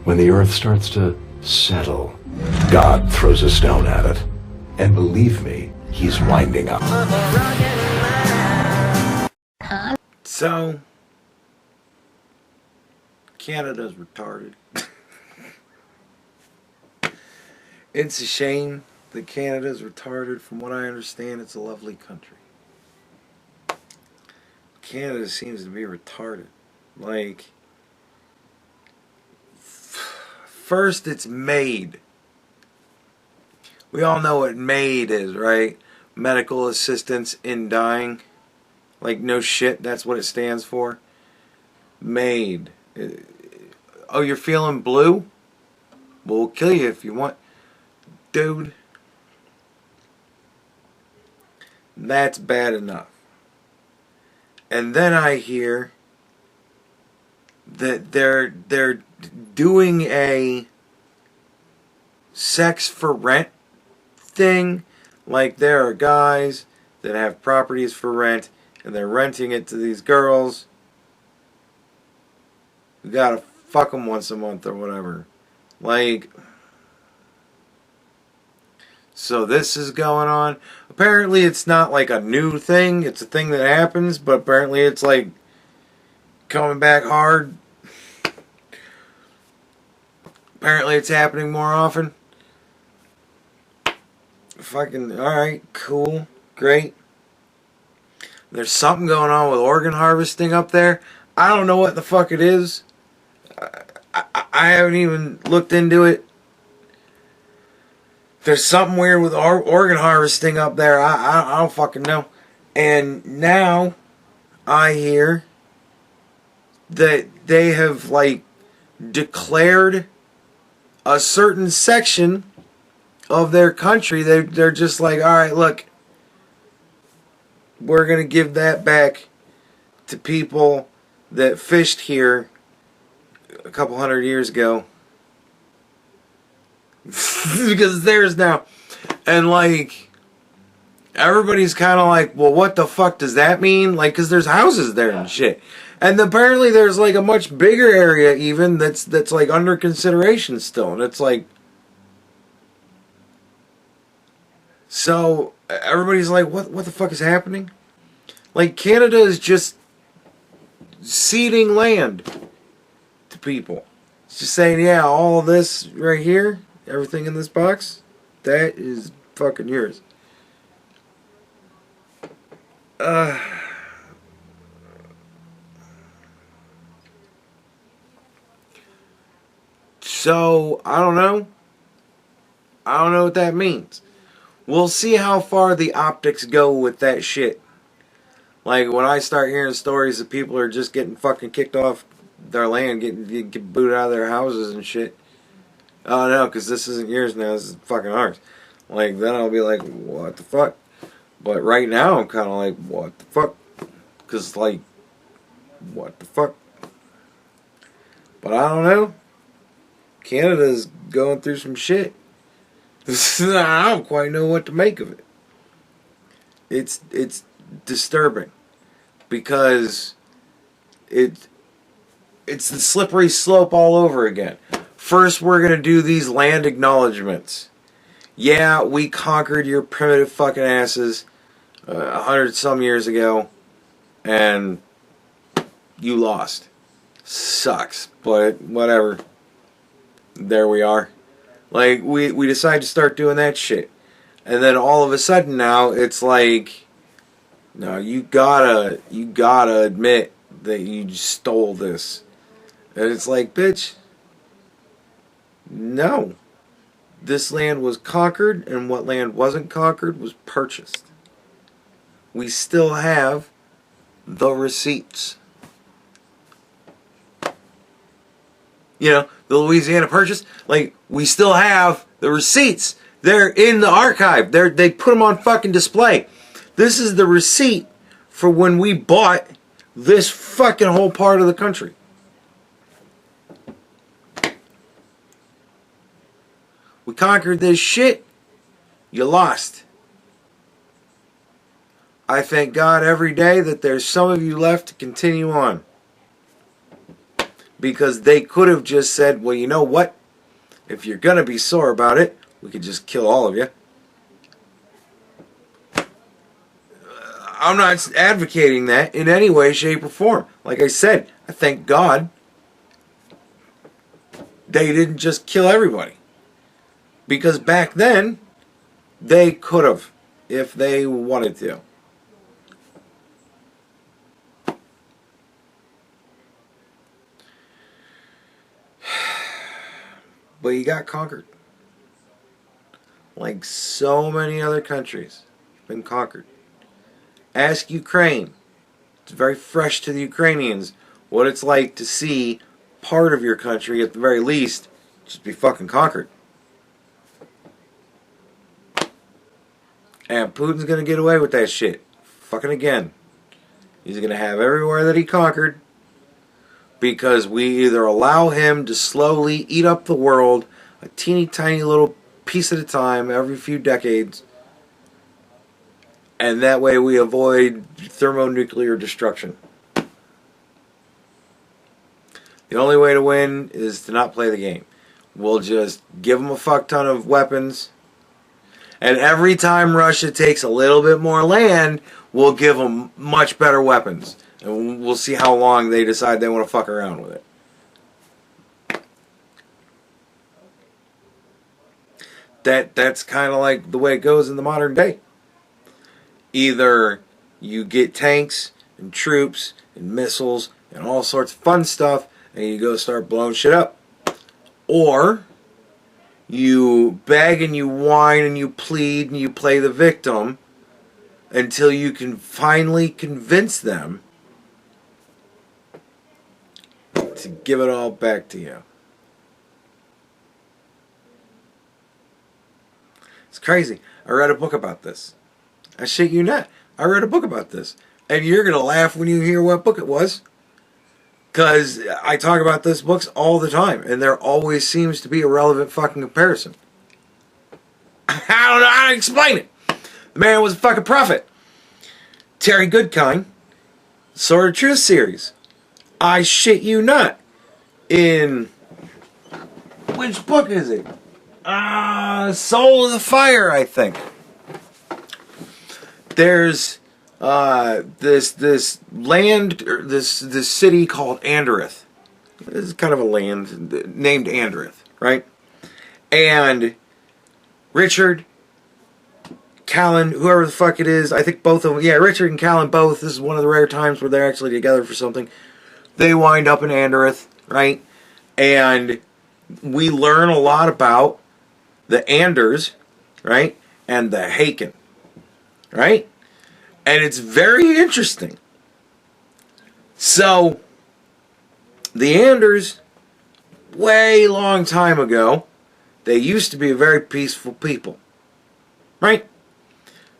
When the earth starts to settle, God throws a stone at it. And believe me, he's winding up. So, Canada's retarded. It's a shame that Canada's retarded. From what I understand, it's a lovely country. Canada seems to be retarded. Like, first it's MAID. We all know what MAID is, right? Medical Assistance in Dying. Like, no shit, that's what it stands for. MAID. Oh, you're feeling blue? Well, we'll kill you if you want. Dude. That's bad enough. And then I hear that they're doing a sex for rent thing. Like, there are guys that have properties for rent and they're renting it to these girls. You gotta fuck them once a month or whatever. Like, so this is going on. Apparently it's not like a new thing. It's a thing that happens, but apparently it's like coming back hard. Apparently it's happening more often. Fucking, alright, cool, great. There's something going on with organ harvesting up there. I don't know what the fuck it is. I haven't even looked into it. There's something weird with organ harvesting up there. I don't fucking know. And now I hear that they have, like, declared a certain section of their country. They're just like, alright, look, we're going to give that back to people that fished here a couple hundred years ago. Because it's theirs now. And like, everybody's kind of like, well, what the fuck does that mean? Like, because there's houses there and shit. And apparently there's like a much bigger area even that's like under consideration still. And it's like, so everybody's like, what the fuck is happening? Like, Canada is just ceding land to people. It's just saying, yeah, all of this right here, everything in this box, that is fucking yours. So, I don't know. I don't know what that means. We'll see how far the optics go with that shit. Like, when I start hearing stories that people are just getting fucking kicked off their land, getting booted out of their houses and shit. Oh no, because this isn't yours now, this is fucking ours. Like, then I'll be like, what the fuck? But right now, I'm kind of like, what the fuck? Because, like, what the fuck? But I don't know. Canada's going through some shit. I don't quite know what to make of it. It's disturbing. Because it's the slippery slope all over again. First, we're going to do these land acknowledgements. Yeah, we conquered your primitive fucking asses 100 some years ago, and you lost. Sucks, but whatever. There we are. Like, we decided to start doing that shit. And then all of a sudden now, it's like, no, you gotta admit that you stole this. And it's like, bitch, no. This land was conquered, and what land wasn't conquered was purchased. We still have the receipts. You know, the Louisiana Purchase, like, we still have the receipts. They're in the archive. They put them on fucking display. This is the receipt for when we bought this fucking whole part of the country. We conquered this shit. You lost. I thank God every day that there's some of you left to continue on. Because they could have just said, well, you know what? If you're going to be sore about it, we could just kill all of you. I'm not advocating that in any way, shape, or form. Like I said, I thank God they didn't just kill everybody. Because back then, they could have, if they wanted to. But you got conquered. Like so many other countries, been conquered. Ask Ukraine. It's very fresh to the Ukrainians what it's like to see part of your country, at the very least, just be fucking conquered. And Putin's gonna get away with that shit. Fucking again. He's gonna have everywhere that he conquered, because we either allow him to slowly eat up the world, a teeny tiny little piece at a time, every few decades, and that way we avoid thermonuclear destruction. The only way to win is to not play the game. We'll just give them a fuck ton of weapons, and every time Russia takes a little bit more land, we'll give them much better weapons. And we'll see how long they decide they want to fuck around with it. That's kind of like the way it goes in the modern day. Either you get tanks and troops and missiles and all sorts of fun stuff, and you go start blowing shit up. Or you beg and you whine and you plead and you play the victim until you can finally convince them to give it all back to you. It's crazy. I read a book about this. I shit you not. I read a book about this. And you're going to laugh when you hear what book it was. Because I talk about those books all the time. And there always seems to be a relevant fucking comparison. I don't know how to explain it. The man was a fucking prophet. Terry Goodkind. Sword of Truth series. I shit you not. In... which book is it? Soul of the Fire, I think. There's this land, this city called Andereth. This is kind of a land named Andereth, right? And Richard, Callan, whoever the fuck it is, I think both of them, yeah, Richard and Callan both, this is one of the rare times where they're actually together for something. They wind up in Andereth, right? And we learn a lot about the Anders, right? And the Haken, right? And it's very interesting. So, the Anders, way long time ago, they used to be a very peaceful people, right?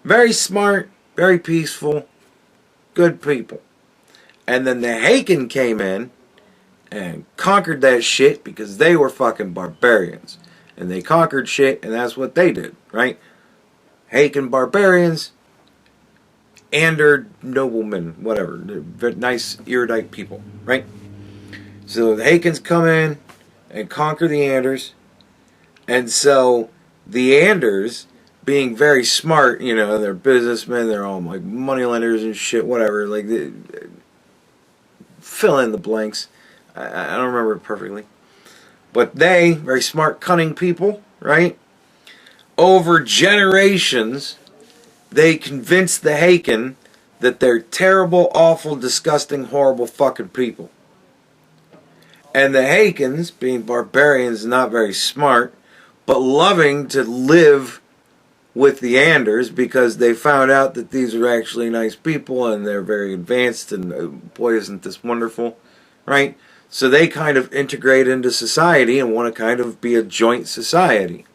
Very smart, very peaceful, good people. And then the Haken came in and conquered that shit because they were fucking barbarians. And they conquered shit, and that's what they did, right? Haken barbarians, Ander noblemen, whatever. They're nice, erudite people, right? So the Hakens come in and conquer the Anders. And so the Anders, being very smart, you know, they're businessmen, they're all like moneylenders and shit, whatever. Like, fill in the blanks. I don't remember it perfectly. But they, very smart, cunning people, right? Over generations, they convinced the Haken that they're terrible, awful, disgusting, horrible fucking people. And the Hakens, being barbarians, not very smart, but loving to live with the Anders because they found out that these are actually nice people and they're very advanced and boy, isn't this wonderful, right? So they kind of integrate into society and want to kind of be a joint society.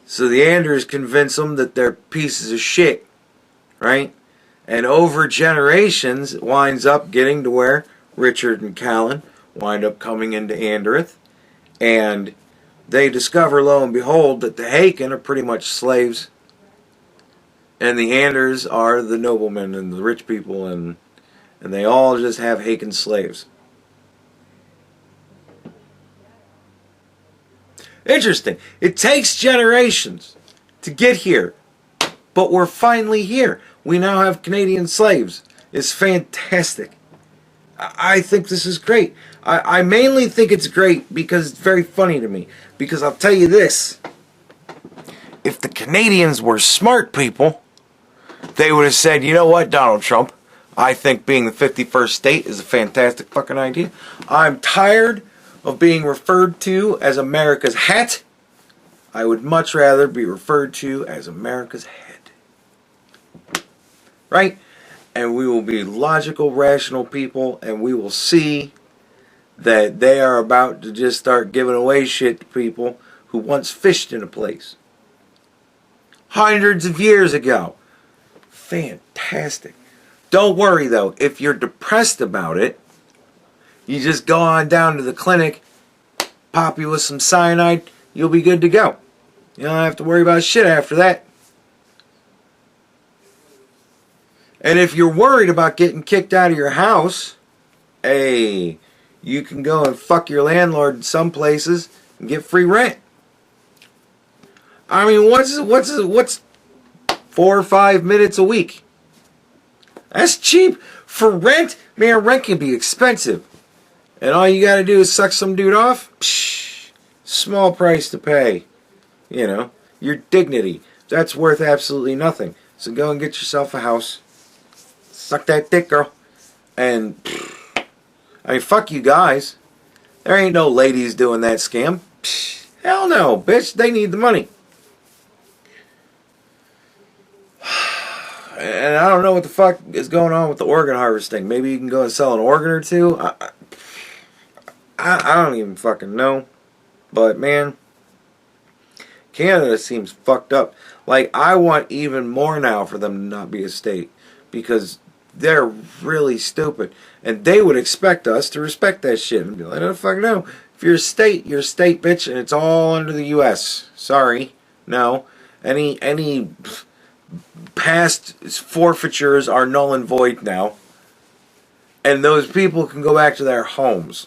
So the Anders convince them that they're pieces of shit, right? And over generations, it winds up getting to where Richard and Callan wind up coming into Andereth. And they discover, lo and behold, that the Haken are pretty much slaves. And the Anders are the noblemen and the rich people, and they all just have Haken slaves. Interesting. It takes generations to get here, but we're finally here. We now have Canadian slaves. It's fantastic. I think this is great. I mainly think it's great because it's very funny to me. Because I'll tell you this. If the Canadians were smart people, they would have said, you know what, Donald Trump? I think being the 51st state is a fantastic fucking idea. I'm tired of being referred to as America's hat. I would much rather be referred to as America's head. Right? And we will be logical, rational people, and we will see that they are about to just start giving away shit to people who once fished in a place. Hundreds of years ago. Fantastic. Don't worry though, if you're depressed about it, you just go on down to the clinic, pop you with some cyanide, you'll be good to go. You don't have to worry about shit after that. And if you're worried about getting kicked out of your house, hey, you can go and fuck your landlord in some places and get free rent. I mean, what's 4 or 5 minutes a week? That's cheap. For rent, man, rent can be expensive. And all you gotta do is suck some dude off. Psh, small price to pay. You know, your dignity. That's worth absolutely nothing. So go and get yourself a house. Suck that dick, girl. And, I mean, fuck you guys. There ain't no ladies doing that scam. Psh, hell no, bitch. They need the money. And I don't know what the fuck is going on with the organ harvesting. Maybe you can go and sell an organ or two. I don't even fucking know. But, man, Canada seems fucked up. Like, I want even more now for them to not be a state. Because they're really stupid. And they would expect us to respect that shit. And be like, no, fuck no. If you're a state, bitch. And it's all under the U.S. Sorry. No. Any past forfeitures are null and void now. And those people can go back to their homes.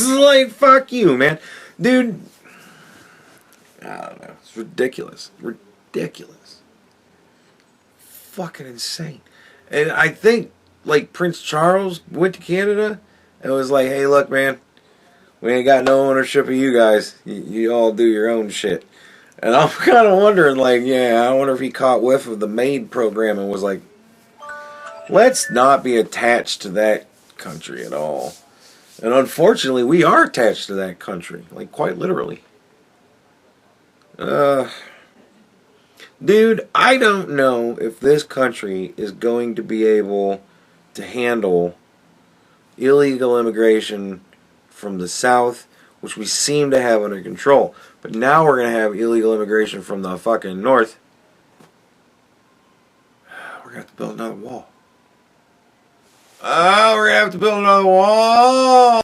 Like, fuck you, man. Dude, I don't know. It's ridiculous. Ridiculous. Fucking insane. And I think, like, Prince Charles went to Canada and was like, hey, look, man, we ain't got no ownership of you guys. You all do your own shit. And I'm kind of wondering, like, yeah, I wonder if he caught whiff of the MAID program and was like, let's not be attached to that country at all. And unfortunately, we are attached to that country. Like, quite literally. Dude, I don't know if this country is going to be able to handle illegal immigration from the south, which we seem to have under control. But now we're going to have illegal immigration from the fucking north. We're going to have to build another wall. Oh, we're going to have to build another wall.